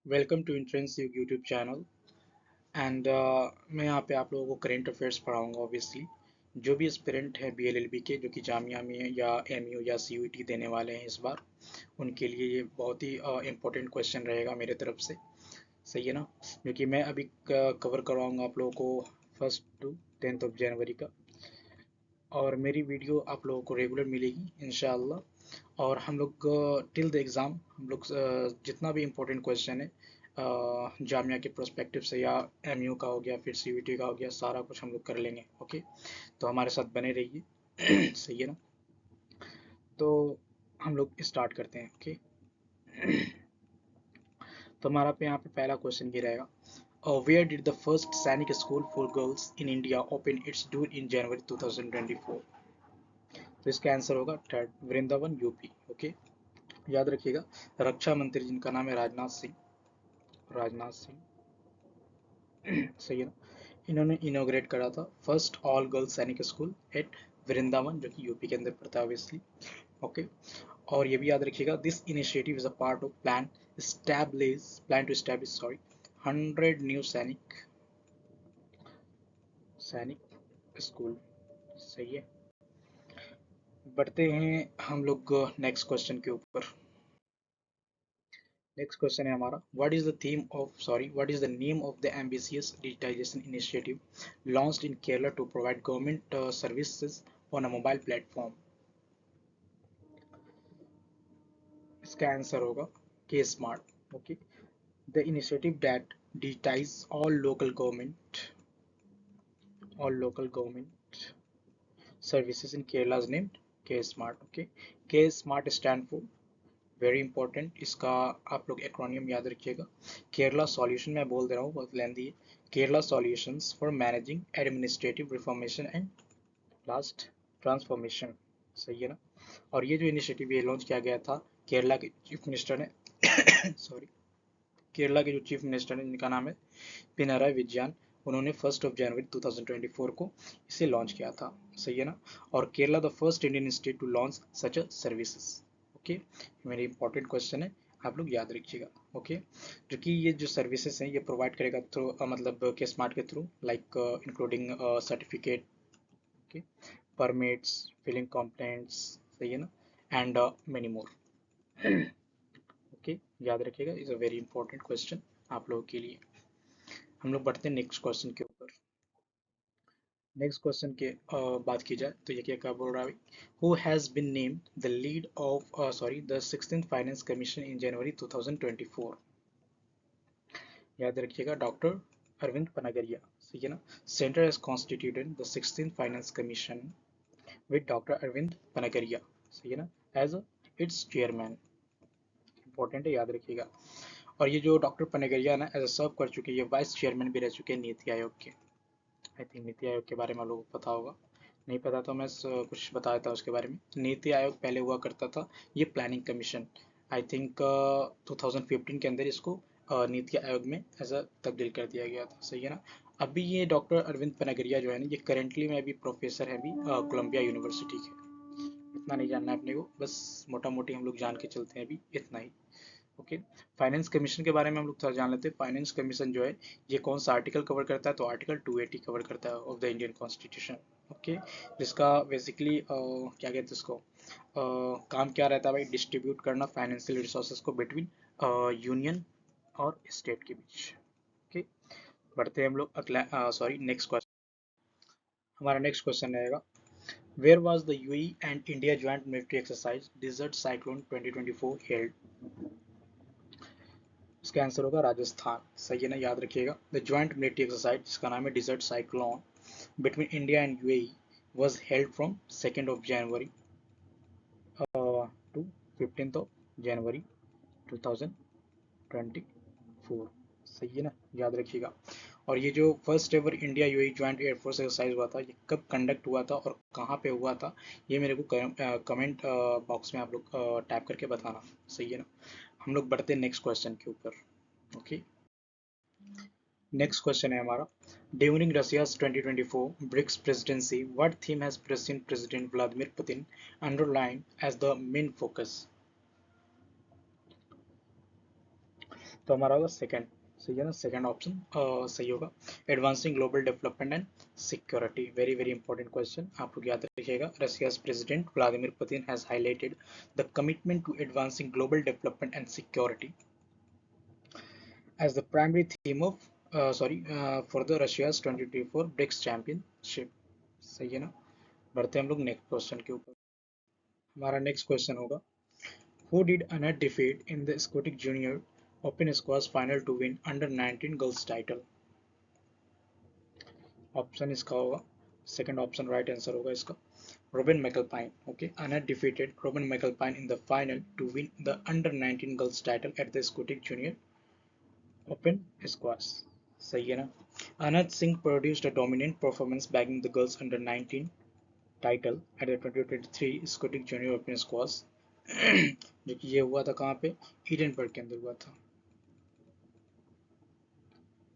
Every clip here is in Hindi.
वेलकम टू इंट्रेंसिव यूट्यूब चैनल एंड मैं यहाँ पे आप लोगों को करेंट अफेयर्स पढ़ाऊंगा ऑब्वियसली। जो भी एस्पिरेंट है बीएलएलबी के जो कि जामिया में या एमयू या सीयूईटी देने वाले हैं इस बार, उनके लिए ये बहुत ही इम्पोर्टेंट क्वेश्चन रहेगा मेरे तरफ से। सही है ना? क्योंकि मैं अभी कवर करवाऊंगा आप लोगों को 1 to 10 जनवरी का, और मेरी वीडियो आप लोगों को रेगुलर मिलेगी इंशाअल्लाह। और हम लोग टिल द एग्ज़ाम हम लोग जितना भी इम्पोर्टेंट क्वेश्चन है जामिया के प्रोस्पेक्टिव से या एमयू का हो गया फिर सीवीटी का हो गया, सारा कुछ हम लोग कर लेंगे। ओके, तो हमारे साथ बने रहिए। सही है ना? तो हम लोग स्टार्ट करते हैं। ओके, तो हमारा पे यहाँ पे पहला क्वेश्चन ये रहेगा, where did the first Sainik school for girls in India open its door in January 2024? तो इसका आंसर होगा थर्ड, वृंदावन यूपी। ओके, याद रखिएगा। रक्षा मंत्री जिनका नाम है राजनाथ सिंह, राजनाथ सिंह। सही है ना? इन्होंने इनोग्रेट करा था फर्स्ट ऑल गर्ल्स सैनिक स्कूल एट वृंदावन, जो कि यूपी के अंदर पड़ता है ऑब्वियसली। ओके, और ये भी याद रखिएगा, this initiative is a part of plan to establish sorry 100 new Sainik Sainik school. सही है। बढ़ते हैं हम लोग नेक्स्ट क्वेश्चन के ऊपर। नेक्स्ट क्वेश्चन है हमारा, what is the name of the ambitious digitization initiative launched in Kerala to provide government services on a mobile platform? इसका आंसर होगा K smart. Okay, the initiative that digitize all local government services in Kerala is named K Smart. Okay, K Smart stand for, very important, इसका आप लोग एक्रोनियम याद रखिएगा। केरला सॉल्यूशन, मैं बोल दे रहा हूँ बहुत लेंदी है। Kerala solutions for managing administrative reformation and last transformation. सही है ना? और ये जो इनिशिएटिव ये लॉन्च किया गया था, केरला के चीफ मिनिस्टर ने सॉरी, केरला के जो चीफ मिनिस्टर हैं जिनका नाम है पिनाराई विजयन, उन्होंने 1 जनवरी 2024 को इसे लॉन्च किया था। सही है ना? और Kerala the first Indian state to launch such a services. Okay, मेरी इंपॉर्टेंट क्वेश्चन है, आप लोग याद रखिएगा। ओके, जो कि ये जो सर्विसेज हैं ये प्रोवाइड करेगा थ्रू मतलब के स्मार्ट के through, like including certificate, okay, permits, filling complaints. सही है ना? And many more. ओके, याद रखिएगा, is a very important question आप लोगों के लिए। हम लोग बढ़ते हैं नेक्स्ट क्वेश्चन के ऊपर। नेक्स्ट क्वेश्चन के बात की जाए तो ये क्या क्या बोल रहा है, who has been named the lead of the 16th finance commission in January 2024? याद रखिएगा, डॉक्टर अरविंद पनागरिया। सही है ना? Centre has constituted the 16th finance commission with doctor Arvind Panagariya. सही है ना? As it's chairman. इंपॉर्टेंट है, याद रखिएगा। और ये जो डॉक्टर पनागरिया ना एज सर्व कर चुके हैं, ये वाइस चेयरमैन भी रह चुके हैं नीति आयोग के। आई थिंक नीति आयोग के बारे में आप लोगों को पता होगा, नहीं पता तो मैं कुछ बता देता हूँ उसके बारे में। नीति आयोग पहले हुआ करता था ये प्लानिंग कमीशन। आई थिंक 2015 के अंदर इसको नीति आयोग में एज अ तब्दील कर दिया गया था। सही है ना? अभी ये डॉक्टर अरविंद पनागरिया जो है ना, ये करेंटली में अभी प्रोफेसर है अभी कोलंबिया यूनिवर्सिटी के। इतना नहीं जानना है अपने को, बस मोटा मोटी हम लोग जान के चलते हैं अभी इतना ही। ओके, फाइनेंस कमीशन के बारे में हम लोग थोड़ा जान लेते हैं। फाइनेंस कमीशन जो है ये कौन सा आर्टिकल कवर करता है, तो आर्टिकल 280 कवर करता है of the Indian constitution. Okay, जिसका बेसिकली क्या कहते हैं इसको, काम क्या रहता है भाई, डिस्ट्रीब्यूट करना फाइनेंशियल रिसोर्सेज को बिटवीन यूनियन और स्टेट के बीच। ओके, बढ़ते हैं हम लोग अगला नेक्स्ट क्वेश्चन। हमारा नेक्स्ट क्वेश्चन रहेगा, where was the UAE and India joint military exercise desert cyclone 2024 held? इसका आंसर होगा राजस्थान। सही है ना? याद रखिएगा, द ज्वाइंट मिलिट्री एक्सरसाइज जिसका नाम है desert cyclone between India and UAE was held from 2nd of January to 15th of January 2024। सही है ना? याद रखिएगा। और ये जो first ever India UAE joint air force exercise हुआ था, ये कब कंडक्ट हुआ था और कहाँ पे हुआ था, ये मेरे को कमेंट बॉक्स में आप लोग टाइप करके बताना। सही है ना? हम लोग बढ़ते हैं नेक्स्ट क्वेश्चन के ऊपर। ओके, नेक्स्ट क्वेश्चन है हमारा, during Russia's 2024 BRICS presidency, what theme has President Vladimir Putin underlined as the main focus? तो हमारा होगा सेकंड, सही है ना, सेकंड ऑप्शन सही होगा। Advancing global development and security, very very important question, आप लोग याद रखिएगा। रशिया's president Vladimir Putin has highlighted the commitment to advancing global development and security as the primary theme of for the Russia's 2024 BRICS championship, सही है ना। बढ़ते हैं हम लोग नेक्स्ट क्वेश्चन के ऊपर। हमारा नेक्स्ट क्वेश्चन होगा, who did Anand defeat in the Scottish Junior Open Squash final to win under 19 girls title? Option इसका होगा, सेकंड ऑप्शन राइट आंसर होगा इसका, Robin McAlpine. Okay, Anand defeated Robin McAlpine in the final to win the under 19 girls title at the Scottish Junior Open Squash. सही है ना। Anand Singh produced a dominant performance bagging the girls under 19 title at the 2023 Scottish Junior Open Squash जो कि ये हुआ था कहाँ पे, ईडनबर्ग के अंदर हुआ था,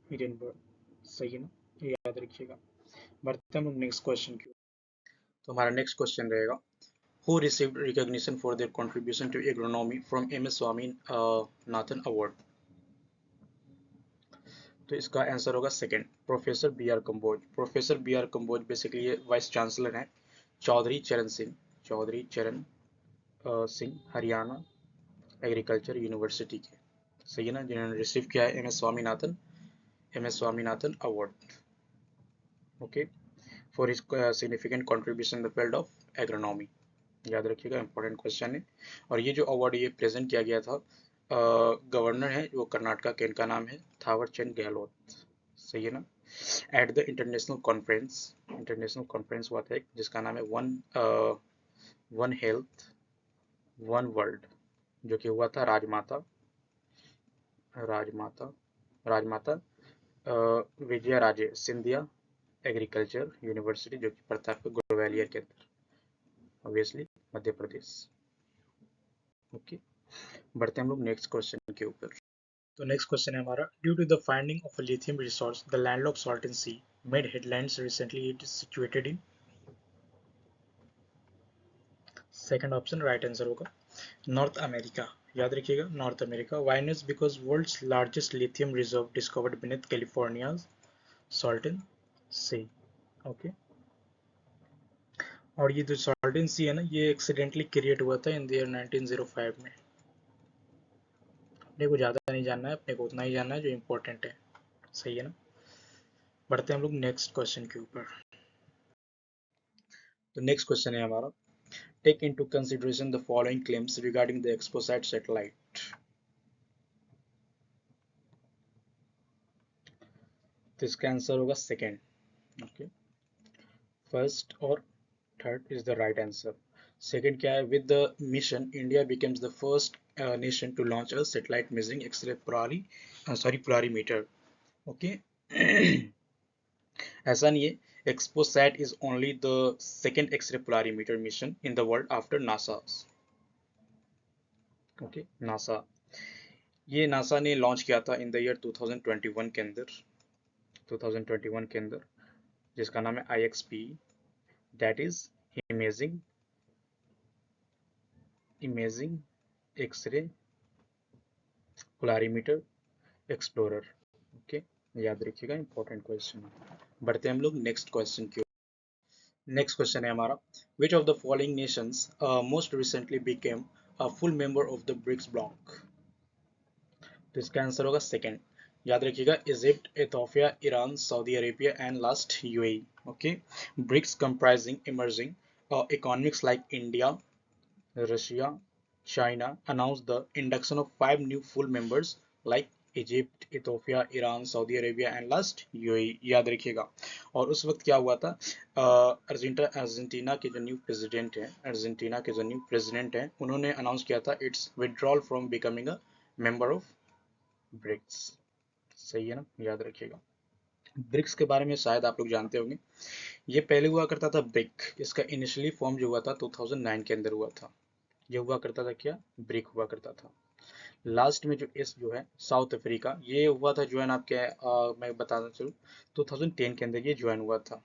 ईडनबर्ग, सही है ना, ये याद रखिएगा। बढ़ते हैं हम नेक्स्ट क्वेश्चन की। तो हमारा नेक्स्ट क्वेश्चन रहेगा, who received recognition for their contribution to agronomy from MS Swaminathan Award? तो इसका आंसर होगा second, professor B R Kamboj. Professor B R Kamboj basically ये वाइस चांसलर हैं चौधरी चरण सिंह, चौधरी चरण सिंह हरियाणा एग्रीकल्चर यूनिवर्सिटी के, सही है ना, जिन्होंने रिसीव किया है M S Swaminathan award. Okay, for his significant contribution in the field of agronomy, याद रखिएगा, इंपॉर्टेंट क्वेश्चन है। और ये जो अवार्ड ये प्रेजेंट किया गया था गवर्नर है वो कर्नाटका के, इनका नाम है थावर चंद गहलोत, सही है ना। एट द इंटरनेशनल कॉन्फ्रेंस हुआ था एक, जिसका नाम है वन हेल्थ वन वर्ल्ड, जो कि हुआ था राजमाता राजमाता राजमाता विजया राजे सिंधिया एग्रीकल्चर यूनिवर्सिटी, जो कि पड़ता है ग्वालियर के अंदर, ऑब्वियसली मध्य प्रदेश। ओके, बढ़ते हैं हम लोग नेक्स्ट क्वेश्चन के ऊपर। तो नेक्स्ट क्वेश्चन है हमारा, due to the finding of a lithium resource the landlocked Salton Sea made headlines recently, it is situated in, second option right answer होगा नॉर्थ अमेरिका, याद रखिएगा North America. Why news, because world's largest lithium reserve discovered beneath California's Salton Sea. Okay, और ये जो सॉल्टन सी है ना, ये एक्सीडेंटली क्रिएट हुआ था इन ईयर 1905 में। अपने को ज़्यादा नहीं जानना है, अपने को उतना ही जानना है जो इम्पोर्टेंट है, सही है ना। बढ़ते हैं हम लोग नेक्स्ट क्वेश्चन के ऊपर। तो नेक्स्ट क्वेश्चन है हमारा, take into consideration the following claims regarding the XPoSat satellite. तो इसका आंसर होगा सेकेंड। ओके, फर्स्ट और third is the right answer. Second क्या है, with the mission India becomes the first nation to launch a satellite measuring X-ray polarimeter. Okay, ऐसा नहीं है, XPoSat is only the second X-ray polarimeter mission in the world after NASA. Okay, NASA, ये नासा ने लॉन्च किया था इन द ईयर 2021 के अंदर, 2021 के अंदर, जिसका नाम है IXP, that is imaging imaging X-ray polarimeter explorer. Okay, याद रखिएगा, इंपॉर्टेंट क्वेश्चन। बढ़ते हैं हम लोग नेक्स्ट क्वेश्चन की। नेक्स्ट क्वेश्चन है हमारा, which of the following nations most recently became a full member of the BRICS bloc. तो इसका आंसर होगा सेकेंड, याद रखिएगा, Egypt, Ethiopia, Iran, Saudi Arabia and last UAE। Okay, BRICS comprising emerging economics like India, Russia, China announced the induction of 5 new full members like Egypt, Ethiopia, Iran, Saudi Arabia and last UAE, याद रखिएगा। और उस वक्त क्या हुआ था, अर्जेंटीना के जो न्यू प्रेसिडेंट हैं, उन्होंने अनाउंस किया था it's withdrawal from becoming a member of BRICS, सही है ना, याद रखिएगा। ब्रिक्स के बारे में शायद आप लोग जानते होंगे, ये पहले हुआ करता था ब्रिक, इसका इनिशियली फॉर्म जो हुआ था 2009 के अंदर हुआ था। ये हुआ करता था क्या, ब्रिक हुआ करता था। लास्ट में जो एस जो है साउथ अफ्रीका, ये हुआ था ज्वाइन आपके मैं बताना चलूँ 2010 के अंदर ये ज्वाइन हुआ था,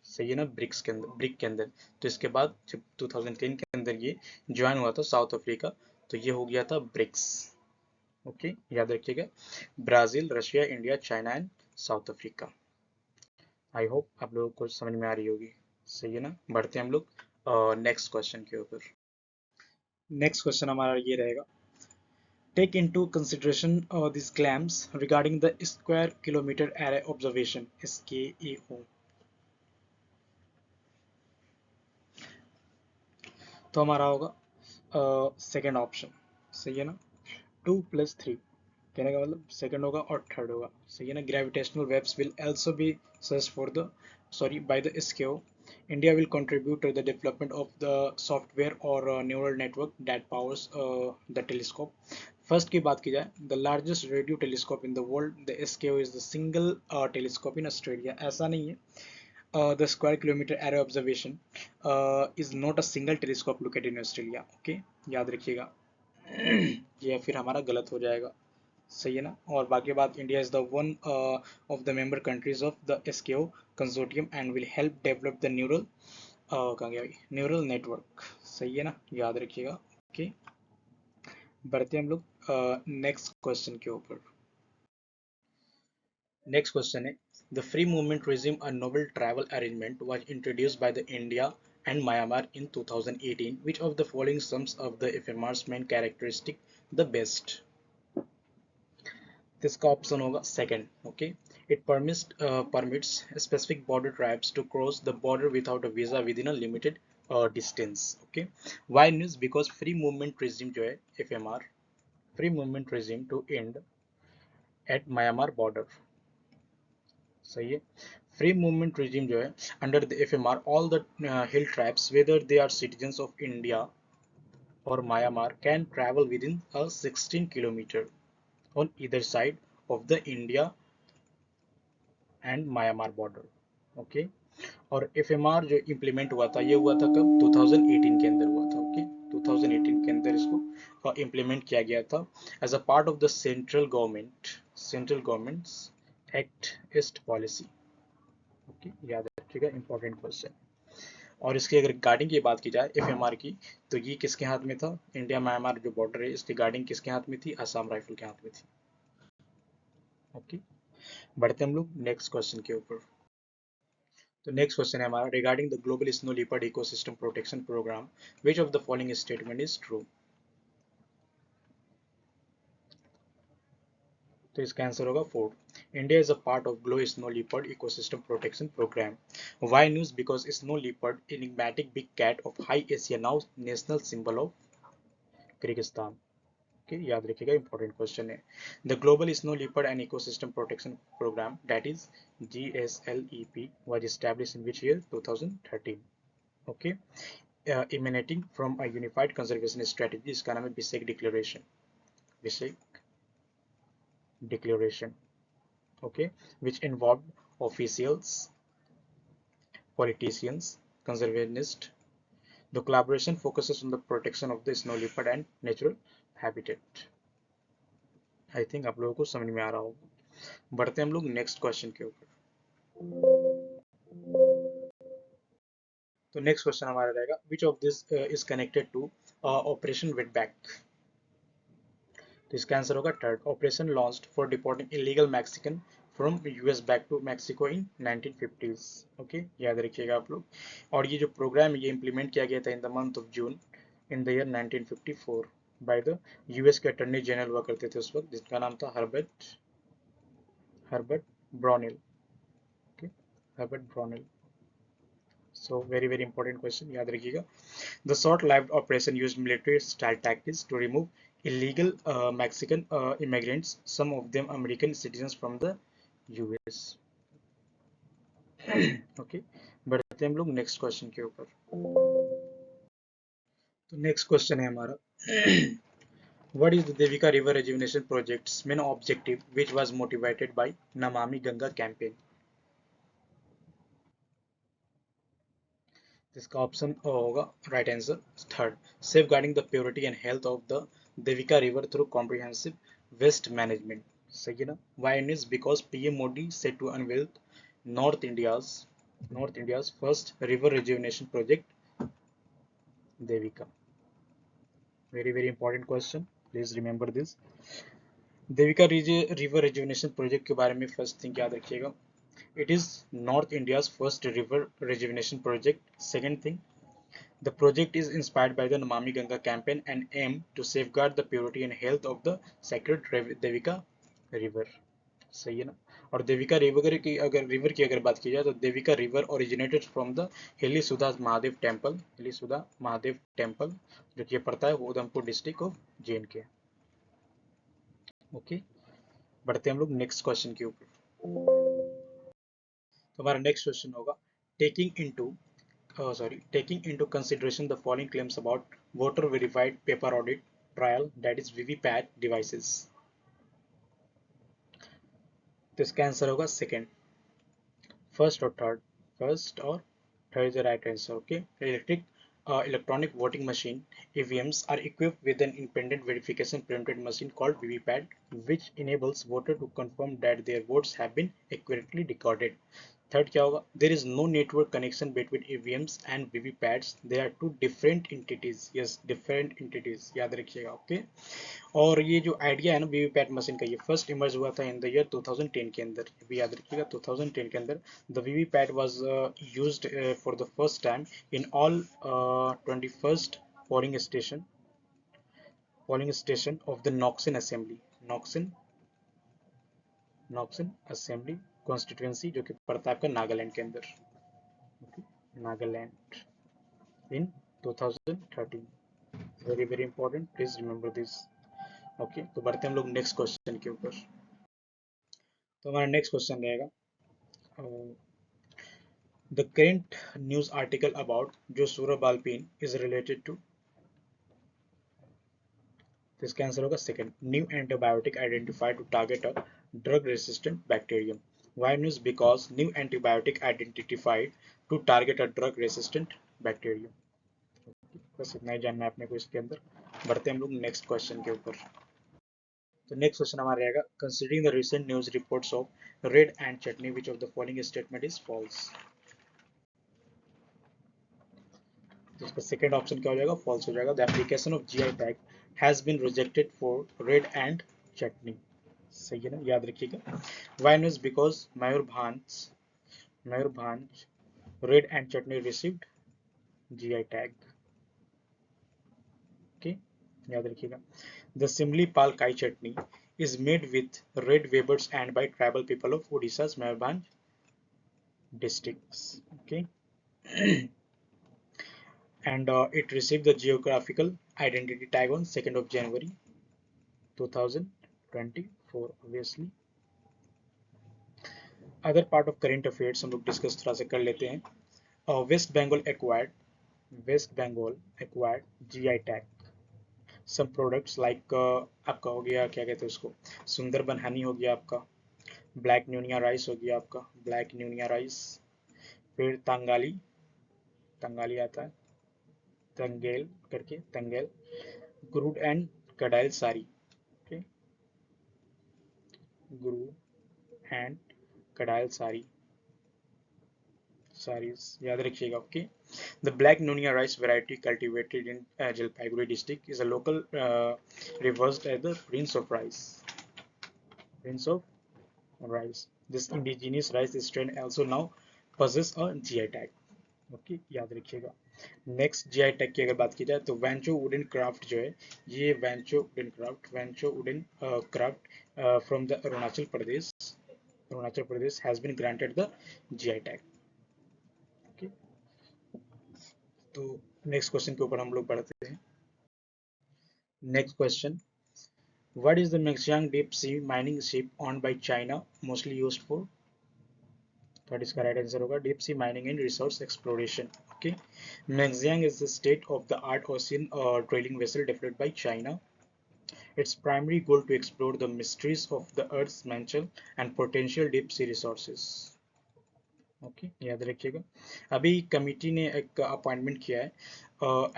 सही है ना, ब्रिक के अंदर। तो इसके बाद जब 2010 के अंदर ये ज्वाइन हुआ था साउथ अफ्रीका, तो ये हो गया था ब्रिक्स, ओके, याद रखिएगा। Brazil, Russia, India, China and south Africa. I hope आप लोगों को समझ में आ रही होगी। सही है ना, बढ़ते हैं हम लोग नेक्स्ट क्वेश्चन के ऊपर। नेक्स्ट क्वेश्चन हमारा ये रहेगा, take into consideration these claims regarding the square kilometer array observation SKAO। तो हमारा होगा सेकेंड ऑप्शन। सही है ना, 2 + 3, कहने का मतलब सेकंड होगा और थर्ड होगा। सही है ना, gravitational waves will also be searched for the sorry by the SKO। India will contribute to the development of the software or neural network that powers the telescope। First की बात की जाए, the largest radio telescope in the world, the SKO is the single telescope in Australia. ऐसा नहीं है, the square kilometer array observation is not a single telescope located in Australia। Okay, याद रखिएगा। ये फिर हमारा गलत हो जाएगा। सही है ना, और बाकी बात, India is the one of the member countries of the SKO consortium and will help develop the neural कहाँ गया भाई, न्यूरल नेटवर्क। सही है ना, याद रखिएगा। ओके, बढ़ते हैं हम लोग नेक्स्ट क्वेश्चन के ऊपर। Next question है, the free movement regime, a novel travel arrangement, was introduced by the India and Myanmar in 2018. Which of the following sums of the FMR's main characteristic the best? इसका ऑप्शन होगा second. Okay, it permits specific border tribes to cross the border without a visa within a limited distance। Okay, why news? Because free movement regime जो है FMR, free movement regime to end at Myanmar border। सही है, फ्री मूवमेंट रिजीम जो है under the FMR, all the hill tribes whether they are citizens of India और Myanmar can travel within 16 kilometre on either side of the India and Myanmar border. Okay, और FMR जो इम्प्लीमेंट हुआ था, ये हुआ था कब, 2018 के अंदर हुआ था। ओके, 2018 के अंदर इसको इम्प्लीमेंट किया गया था as a part of the central government's act east policy. Okay, याद रखिएगा, इंपॉर्टेंट क्वेश्चन। और इसकी अगर गार्डिंग की बात की जाए FMR की, तो ये किसके हाथ में था, इंडिया म्यांमार जो बॉर्डर है इसकी गार्डिंग किसके हाथ में थी, असम राइफल के हाथ में थी। ओके, बढ़ते हम लोग नेक्स्ट क्वेश्चन के ऊपर। तो नेक्स्ट क्वेश्चन है हमारा, regarding the global snow leopard ecosystem protection programme, which of the following statement is true. तो इसका आंसर होगा fourth, India is a part of global snow leopard ecosystem protection programme. Why news? Because snow leopard enigmatic big cat of high Asia now national symbol of Kyrgyzstan. Okay, याद रखिएगा, इंपॉर्टेंट क्वेश्चन है। The global snow leopard and ecosystem protection programme that is GSLEP was established in which year, 2013। okay, emanating from a unified conservation strategy, इसका नाम है Bishkek declaration, Bishkek declaration. okay, which involved officials, politicians, conservationists। The collaboration focuses on the protection of the snow leopard and natural habitat। I think आप लोगों को समझ में आ रहा होगा। बढ़ते हैं हम लोग नेक्स्ट क्वेश्चन के ऊपर। तो नेक्स्ट क्वेश्चन हमारा रहेगा, which of this is connected to operation Wetback. तो इसका आंसर होगा third, operation launched for deporting illegal Mexican from US back to Mexico in 1950s। Okay, याद रखिएगा आप लोग। और ये जो प्रोग्राम ये इम्प्लीमेंट किया गया था in the month of June in the year 1954 by the US के अटॉर्नी जनरल हुआ करते थे उस वक्त, जिसका नाम था Herbert Brownell. Okay, Herbert Brownell. So very important question, याद रखिएगा। The short-lived operation used military-style tactics to remove illegal Mexican immigrants, some of them American citizens, from the US। okay, बढ़ते हैं हम लोग नेक्स्ट क्वेश्चन के ऊपर। तो नेक्स्ट क्वेश्चन है हमारा, what is the Devika River Rejuvenation Project's main objective, which was motivated by Namami Ganga campaign। इसका ऑप्शन होगा right answer third, safeguarding the purity and health of the Devika river through comprehensive waste management. सही है ना, why is because PM Modi set to unveil north India's first river rejuvenation project Devika. Very important question, please remember this. Devika river rejuvenation project के बारे में फर्स्ट थिंग याद रखिएगा, it is North India's first river rejuvenation project. Second thing, the project is inspired by the Namami Ganga campaign and aim to safeguard the purity and health of the sacred Devika river. सही है ना। और देविका रिवर की अगर बात की जाए तो Devika river originated from the hilly Sudha Mahadev temple जो कि पड़ता है Udhampur district of JNK। Okay, बढ़ते हैं हम लोग नेक्स्ट क्वेश्चन के ऊपर। तो हमारा नेक्स्ट क्वेश्चन होगा, taking into consideration the following claims about voter verified paper audit trial, that is VVPAT devices। तो इसका आंसर होगा सेकेंड, फर्स्ट और थर्ड, फर्स्ट और third is the right answer. Okay, electronic voting machine EVMs are equipped with an independent verification printed machine called VVPAT, which enables voter to confirm that their votes have been accurately recorded। Third क्या होगा, there is no network connection between EVMs and VVPATs, they are two different entities. Yes, different entities, याद रखिएगा। ओके, और ये जो आइडिया है ना वीवीपैट मशीन का, ये फर्स्ट इमर्ज हुआ था इन द ईयर 2010 के अंदर, ये भी याद रखिएगा 2010 के अंदर the VVPAT was used for the first time in all 21st polling station of the Noksen assembly constituency, जो कि पड़ता है आपका नागालैंड के अंदर। Nagaland in 2013, very very important, please remember this. Okay, तो बढ़ते हैं हम लोग नेक्स्ट क्वेश्चन के ऊपर। तो हमारा नेक्स्ट क्वेश्चन रहेगा, the current news article about जो सूराबालपीन इज रिलेटेड टू। तो इसका आंसर होगा second, new antibiotic identified to target a drug resistant bacterium. Why news? Because new antibiotic identified to target a drug resistant bacterium। बस इतना ही जानना है अपने को इसके अंदर। बढ़ते हैं हम लोग नेक्स्ट क्वेश्चन के ऊपर। तो नेक्स्ट क्वेश्चन हमारा रहेगा, considering the recent news reports of red ant chutney which of the following statement is false. तो इसका सेकंड ऑप्शन क्या हो जाएगा, फॉल्स हो जाएगा। The application of GI tag has been rejected for red ant chutney. सही है ना, याद रखिएगा। Why news? Because Mayurbhanj red ant chutney received GI tag. Okay, याद रखिएगा। द सिमली पाल काई चटनी is made with red webers and by tribal people of Odisha's Mayurbhanj districts. Okay, and it received the geographical identity tag on 2nd of January 2024. Obviously, other part of current affairs हम लोग डिस्कस थोड़ा सा कर लेते हैं। West Bengal acquired GI tag some products like आपका हो गया क्या कहते हैं उसको, सुंदरबन हनी हो गया आपका, ब्लैक न्यूनिया राइस हो गया आपका, ब्लैक न्यूनिया राइस, फिर तंगाली आता है, तंगेल, गुरूड एंड कडाइल सारी। ओके, गुरू एंड कडाइल सारीज याद रखिएगा। ओके, द ब्लैक नुनिया rice variety cultivated in Jalpaiguri district is a local reversed as the prince of rice। This indigenous rice strain also now possess a GI tag। Okay, याद रखिएगा। नेक्स्ट GI टैग की अगर बात की जाए तो वेंचो वुडन क्राफ्ट जो है, ये Wancho wooden craft from the Arunachal Pradesh has been granted the GI tag. Okay, तो नेक्स्ट क्वेश्चन के ऊपर हम लोग बढ़ते हैं। Next question, what is the Mengjiang deep sea mining ship owned by China mostly used for। Third इसका राइट आंसर होगा deep sea mining and resource exploration. Okay, Mengjiang is the state of the art ocean drilling vessel developed by China। Its primary goal to explore the mysteries of the Earth's mantle and potential deep sea resources। Okay, याद रखिएगा। अभी कमिटी ने एक अपॉइंटमेंट किया है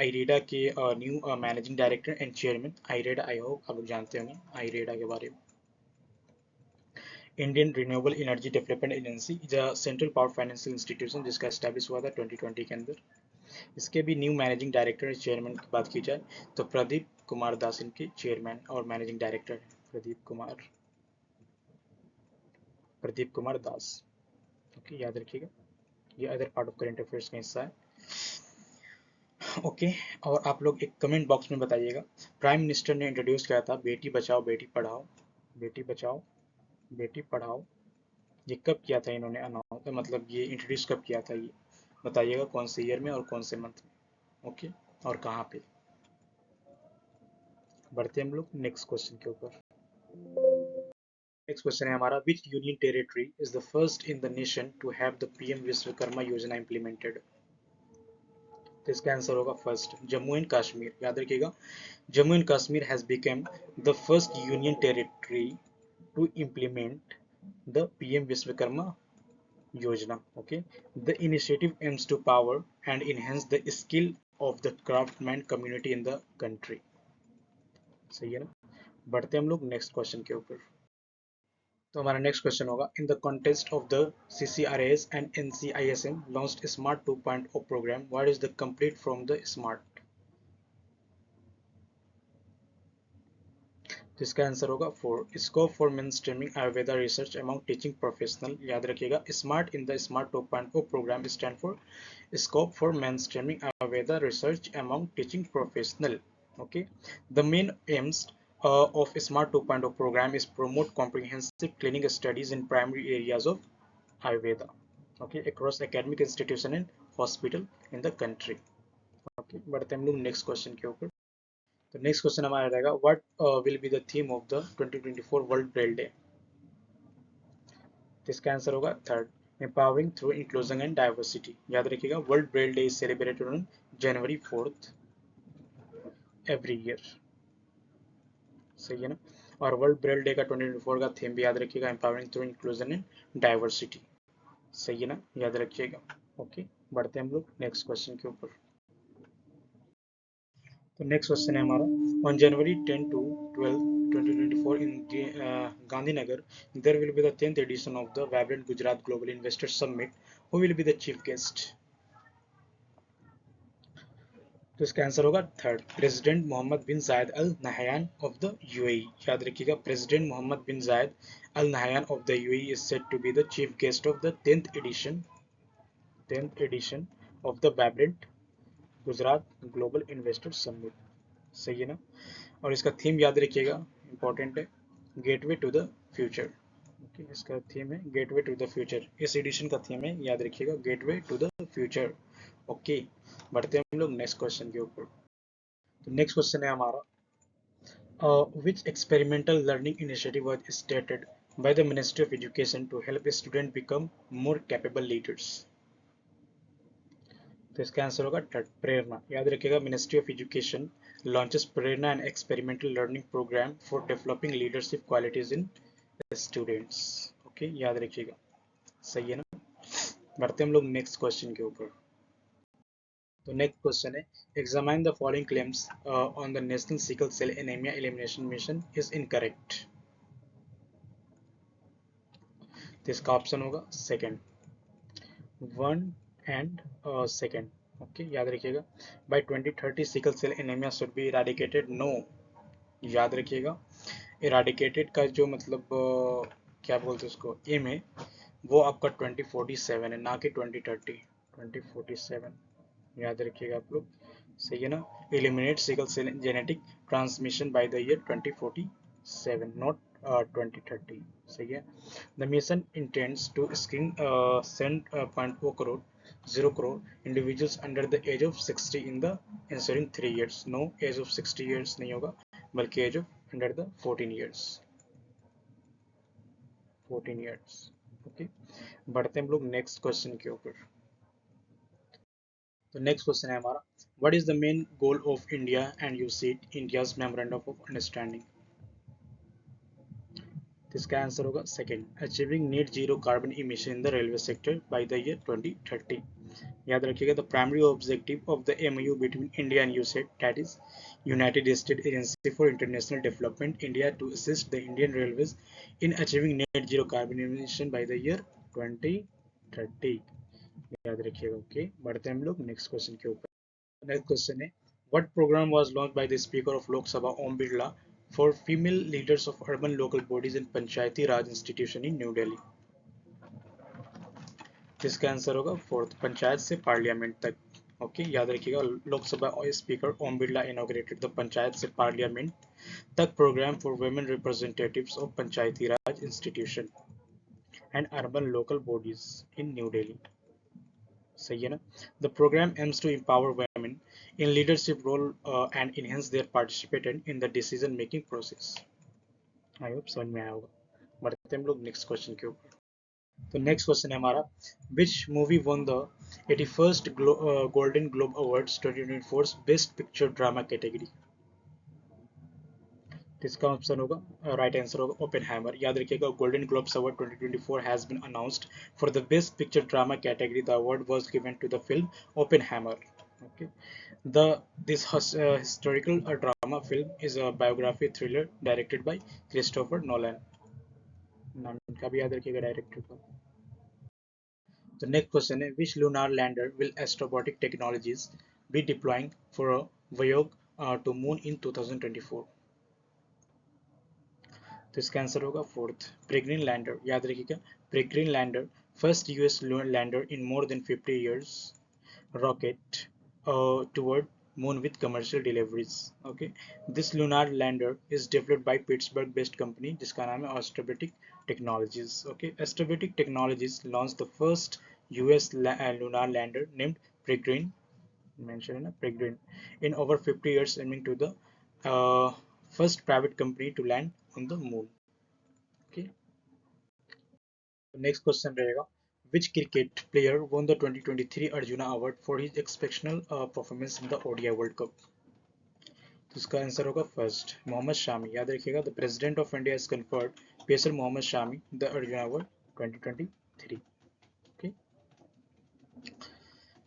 आईरेडा के new managing director and chairman. IREDA, I hope आप लोग जानते होंगे आईरेडा के बारे में। Indian renewable energy development agency is a central power financial institution जिसका एस्टैब्लिश हुआ था 2020 के अंदर। इसके भी न्यू मैनेजिंग डायरेक्टर चेयरमैन की बात की जाए तो प्रदीप कुमार दास इनके चेयरमैन और मैनेजिंग डायरेक्टर है। प्रदीप कुमार दास। ओके, याद रखिएगा, ये other part of current affairs का हिस्सा है। ओके, और आप लोग एक कमेंट बॉक्स में बताइएगा, प्राइम मिनिस्टर ने इंट्रोड्यूस किया था बेटी बचाओ बेटी पढ़ाओ, बेटी बचाओ बेटी पढ़ाओ, ये कब किया था इन्होंने अनाउंस, मतलब ये इंट्रोड्यूस कब किया था, ये बताइएगा कौन से ईयर में और कौन से मंथ में। ओके, और कहाँ पे। बढ़ते हम लोग नेक्स्ट क्वेश्चन के ऊपर। नेक्स्ट क्वेश्चन है हमारा, which union territory is the first in the nation to have the PM Vishwakarma Yojana implemented. तो इसका आंसर होगा फर्स्ट जम्मू एंड कश्मीर। याद रखिएगा, Jammu and Kashmir has become the first union territory to implement the PM Vishwakarma Yojana. Okay, the initiative aims to power and enhance the skill of the craftsman community in the country. सही है ना। बढ़ते हम लोग नेक्स्ट क्वेश्चन के ऊपर। तो हमारा नेक्स्ट क्वेश्चन होगा, in the contest of the CCRAS and NCISM launched Smart 2.0 program. What is the complete from the Smart? तो इसका आंसर होगा four, scope for mainstreaming Ayurveda research among teaching professional. याद रखिएगा, SMART in the SMART 2.0 programme stand for scope for mainstreaming Ayurveda research among teaching professional. Okay, the main aims of Smart 2.0 program is promote comprehensive clinical studies in primary areas of Ayurveda, okay, across academic institution and hospital in the country. Okay, बढ़ते हम लोग नेक्स्ट क्वेश्चन के ऊपर। तो नेक्स्ट क्वेश्चन हमारा रहेगा, what will be the theme of the 2024 world Braille day. तो इसका आंसर होगा third, empowering through inclusion and diversity. याद रखिएगा, world Braille day is celebrated on January 4th every year. सही है ना। और वर्ल्ड ब्रेल डे का 2024 का थीम भी याद रखिएगा, empowering through inclusion and diversity. सही है ना, याद रखिएगा। ओके, बढ़ते हैं हम लोग नेक्स्ट क्वेश्चन के ऊपर। तो नेक्स्ट क्वेश्चन है हमारा, on January 10 to 12 2024 in Gandhinagar there will be the 10th edition of the Vibrant Gujarat Global Investor Summit. Who will be the chief guest? तो इसका आंसर होगा third, president Mohamed bin Zayed Al Nahyan of the UAE. याद रखिएगा, president Mohamed bin Zayed Al Nahyan of the UAE is said to be the chief guest of the 10th edition of the Vibrant Gujarat Global Investor Summit. सही है ना। और इसका थीम याद रखिएगा, इंपॉर्टेंट है, gateway to the future. Okay, इसका थीम है गेटवे टू द फ्यूचर, इस एडिशन का थीम है, याद रखिएगा, gateway to the future. Okay, बढ़ते हैं हम लोग नेक्स्ट क्वेश्चन के ऊपर। तो नेक्स्ट क्वेश्चन है हमारा, which experimental learning initiative was started by the ministry of education to help student become more capable leaders. तो इसका आंसर होगा प्रेरणा। याद रखिएगा, ministry of education launches Prerana and experimental learning programme for developing leadership qualities in students. Okay, याद रखिएगा। सही है ना। बढ़ते हम लोग नेक्स्ट क्वेश्चन के ऊपर। तो नेक्स्ट क्वेश्चन है, examine the following claims on the national sickle cell anaemia elimination mission is incorrect. तो इसका ऑप्शन होगा second, one and second. Okay, याद रखिएगा, by 2030 sickle cell anaemia should be eradicated. No, याद रखिएगा, इराडिकेटेड का जो मतलब क्या बोलते हैं उसको, एम है, वो आपका 2047 है, ना कि 2030। 2047 याद रखिएगा आप लोग। सही है ना। Eliminate sickle cell genetic transmission by the year 2047, not 2030। सही है। The mission intends to screen 7.0 crore individuals under the age of 60 in the ensuing 3 years. No, age of 60 years नहीं होगा, बल्कि age of under the 14 years। 14 years। Okay, बढ़ते हैं हम लोग नेक्स्ट क्वेश्चन के ऊपर। तो नेक्स्ट क्वेश्चन है हमारा, what is the main goal of India and USAID India's memorandum of understanding. तो इसका आंसर होगा second, achieving net zero carbon emission in the railway sector by the year 2030। याद रखिएगा, the primary objective of the MoU between India and USAID, that is United States Agency for International Development India, to assist the Indian railways in achieving net zero carbon emission by the year 2030। याद रखिएगा। ओके, बढ़ते हैं हम लोग नेक्स्ट क्वेश्चन के ऊपर। नेक्स्ट क्वेश्चन है, what programme was launched by the speaker of Lok Sabha Om Birla for female leaders of urban local bodies and Panchayati Raj institution in New Delhi? इसका आंसर होगा फोर्थ, पंचायत से पार्लियामेंट तक। ओके, याद रखिएगा, Lok Sabha speaker Om Birla inaugurated the panchayat से पार्लियामेंट तक programme for women representatives of panchayati raj institution and urban local bodies in New Delhi. सही है ना? The programme aims to empower women in leadership role and enhance their participation in the decision making process। I hope समझ में आया होगा। बढ़ते हैं हम लोग नेक्स्ट क्वेश्चन के ऊपर। तो नेक्स्ट क्वेश्चन है हमारा, which movie won the 81st Golden Globe Awards 2024 best picture drama category? इसका ऑप्शन होगा, राइट आंसर होगा ओपेनहाइमर। याद रखिएगा, Golden Globes award 2024 has been announced for the best picture drama category. The award was given to the film Oppenheimer. Okay, this historical drama film is a biography thriller directed by Christopher Nolan। नाम इनका भी याद रखिएगा डायरेक्टर का। The next question है, which lunar lander will Astrobotic Technologies be deploying for a voyage to moon in 2024? तो इसका आंसर होगा फोर्थ, पेरेग्रिन लैंडर। याद रखिएगा, peregrine lander first US lander in more than 50 years rocket toward moon with commercial deliveries। Okay, this lunar lander is developed by Pittsburgh based company जिसका नाम है Astrobotic Technologies। Okay, Astrobotic Technologies launched the first US lunar lander named Peregrine, mentioned है ना Peregrine, in over 50 years, aiming to the uh, first private company to land on the moon। Okay, next question रहेगा, which cricket player won the 2023 Arjuna Award for his exceptional performance in the ODI World Cup? तो इसका आंसर होगा फर्स्ट, मोहम्मद शामी। याद रखिएगा, the president of India has conferred pacer Mohammed Shami the Arjuna award 2023। Okay,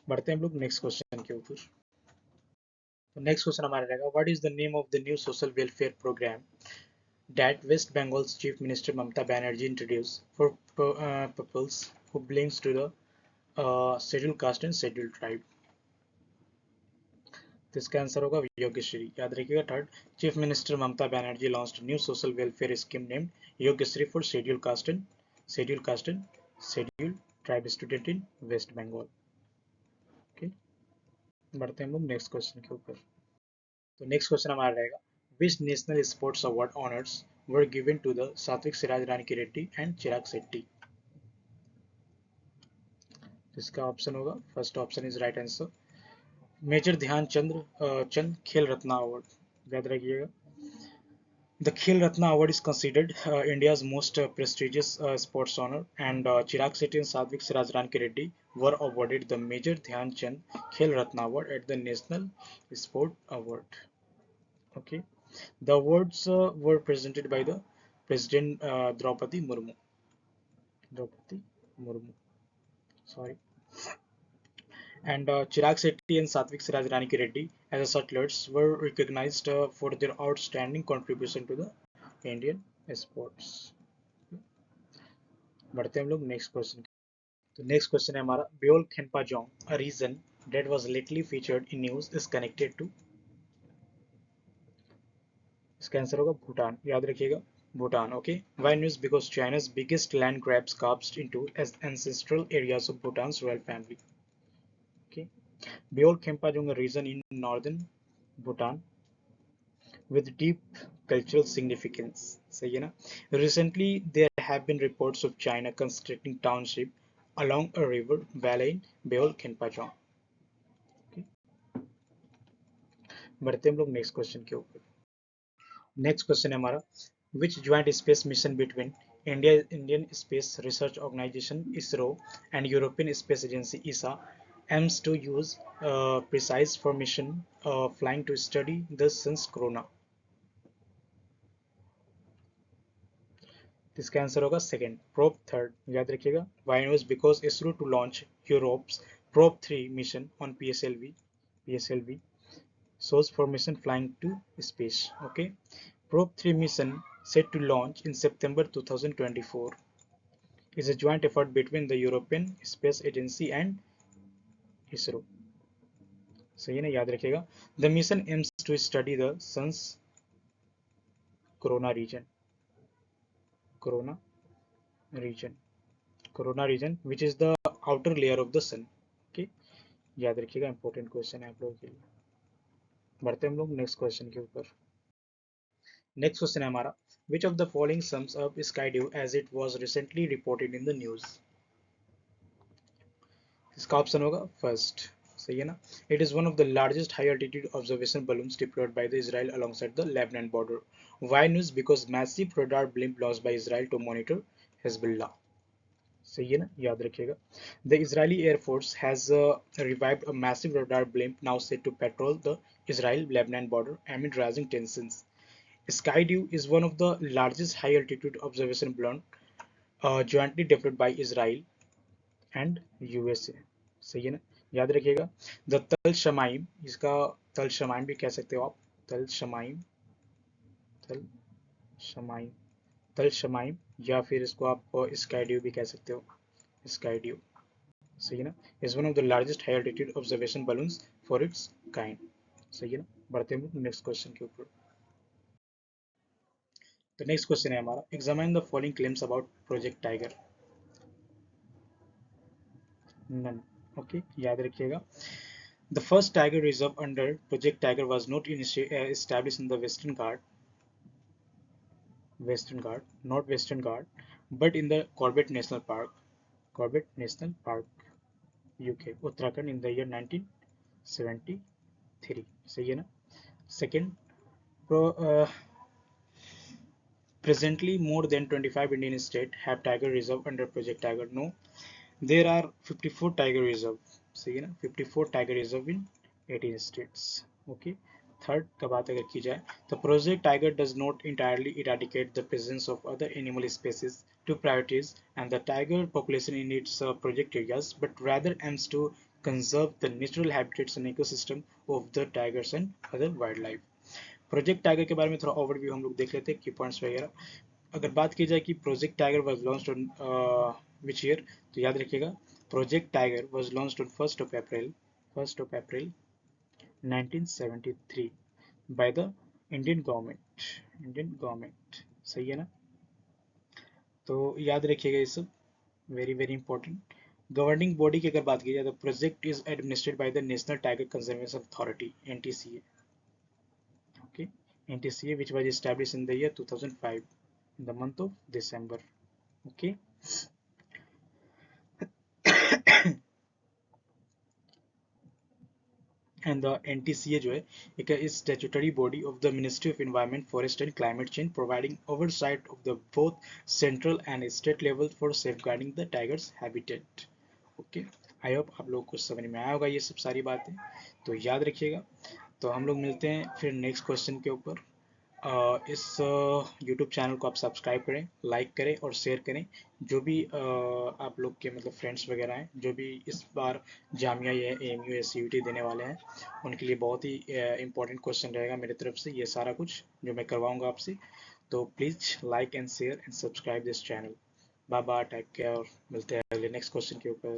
बढ़ते हैं हम लोग नेक्स्ट क्वेश्चन के ऊपर। तो नेक्स्ट क्वेश्चन हमारा रहेगा, what is the name of the new social welfare programme that West Bengal's Chief Minister Mamata Banerjee introduced for peoples who belongs to the scheduled caste and scheduled tribe? तो इसका आंसर होगा योग्यश्री। याद रखिएगा, third, chief minister Mamata Banerjee launched new social welfare scheme named Yogyashree for scheduled caste and scheduled tribe student in West Bengal. Okay, बढ़ते हैं हम लोग नेक्स्ट क्वेश्चन के ऊपर। तो नेक्स्ट क्वेश्चन हमारा रहेगा, which national sports award honours were given to the Satwik Sairaj Rankireddy and Chirag Shetty? इसका ऑप्शन होगा, first option is right answer, major Dhyan Chand Khel Ratna award. याद रखिएगा, the Khel Ratna Award is considered India's most prestigious sports honor, and Chirag Shetty and Sadhvik Siraj Ranki Reddy were awarded the Major Dhyan Chand Khel Ratna Award at the National Sport Award। Okay, the awards were presented by the President Draupadi Murmu। Draupadi Murmu, sorry। And Chirag Shetty and Satvik Siraj Ranki Reddy as athletes were recognized for their outstanding contribution to the Indian sports। बढ़ते हैं हम लोग नेक्स्ट क्वेश्चन। तो नेक्स्ट क्वेश्चन है हमारा, ब्योल Khenpajong, a region that was lately featured in news, is connected to? इसका आंसर होगा भूटान। याद रखिएगा, Bhutan. Okay, why news? Because China's biggest land grabs carved into as ancestral areas of Bhutan's royal family। Okay, Beol Khempajong, a region in northern Bhutan with deep cultural significance। सही है ना? Recently, there have been reports of China constructing township along a river valley in Beol Khempajong। Okay, बढ़ते हम लोग नेक्स्ट क्वेश्चन के ऊपर। नेक्स्ट क्वेश्चन है हमारा, which joint space mission between Indian Space Research Organization (ISRO) and European Space Agency (ESA) aims to use precise for mission flying to study the sun's corona? इसका आंसर होगा सेकंड, प्रोब थर्ड। याद रखिएगा, why news? Because ISRO to launch Europe's probe 3 mission on PSLV shows formation flying to space। Okay, probe 3 mission set to launch in September 2024 is a joint effort between the European Space Agency and ISRO। सही है ना? याद रखिएगा, the mission aims to study the sun's corona region, corona region, corona region which is the outer layer of the sun. Okay, याद रखिएगा, इंपॉर्टेंट क्वेश्चन है आप लोगों के लिए। बढ़ते हैं हम लोग नेक्स्ट क्वेश्चन के ऊपर। नेक्स्ट क्वेश्चन है हमारा, which of the following sums up Sky Dew as it was recently reported in the news. इसका ऑप्शन होगा फर्स्ट, सही है ना। It is one of the largest high altitude observation balloons deployed by the Israel alongside the Lebanon border. Why news? Because massive radar blimp launched by Israel to monitor Hezbollah. सही है ना, याद रखिएगा। The Israeli air force has revived a massive radar blimp now set to patrol the Israel-Lebanon border amid rising tensions. Skydew is one of the largest high-altitude observation balloon jointly developed by Israel and USA. सही है ना, याद रखिएगा। द तल शमाइम, इसका तल शमाइम भी कह सकते हो आप, तल शमाइम, तल शमाइम, तल शमाइम, या फिर इसको आप स्काईड्यू भी कह सकते हो, स्काईड्यू। सही है ना, is one of the largest high altitude observation balloons for its kind. सही है ना, बढ़ते हैं नेक्स्ट क्वेश्चन के ऊपर। तो नेक्स्ट क्वेश्चन है हमारा, examine the following claims about Project Tiger. None. Okay, याद रखिएगा। The first tiger reserve under Project Tiger was not established in the Western Ghat, not Western Ghat, but in the Corbett National Park, Corbett National Park, UK, Uttarakhand in the year 1973। सही है ना। Second, pro, presently more than 25 Indian states have tiger reserve under Project Tiger. No, there are 54 tiger reserve। सही है ना, 54 tiger reserve in 18 states। Okay. Third का बात अगर की जाए, तो project tiger does not entirely eradicate the presence of other animal species to priorities and the tiger population in its project areas, but rather aims to conserve the natural habitats and ecosystem of the tigers and other wildlife। Project tiger के बारे में थोड़ा ओवरव्यू हम लोग देख लेते हैं, की पॉइंट्स वगैरह। अगर बात की जाए कि project Tiger was launched on which year, तो याद रखिएगा, project Tiger was launched on first of April 1973 by the Indian government. सही है ना, तो याद रखिएगा ये सब, very very important. Governing body की अगर बात की जाए, तो project is administered by the national tiger conservation authority, NTCA. Okay, NTCA which was established in the year 2005 in the month of December। okay। and the NTCA जो है एक statutory body of the Ministry of Environment, Forest and Climate Change, providing oversight of the both central and state level for safeguarding the tigers habitat। Okay, I hope आप लोगों को समझ में आया होगा ये सब सारी बातें, तो याद रखिएगा। तो हम लोग मिलते हैं फिर नेक्स्ट क्वेश्चन के ऊपर। इस यूट्यूब चैनल को आप सब्सक्राइब करें, लाइक करें और शेयर करें। जो भी आप लोग के मतलब फ्रेंड्स वगैरह हैं जो भी इस बार जामिया या एएमयू या सीयूटी देने वाले हैं, उनके लिए बहुत ही इंपॉर्टेंट क्वेश्चन रहेगा मेरी तरफ से ये सारा कुछ जो मैं करवाऊंगा आपसे। तो please like and share and subscribe this channel. Bye bye, take care, मिलते हैं अगले नेक्स्ट क्वेश्चन के ऊपर।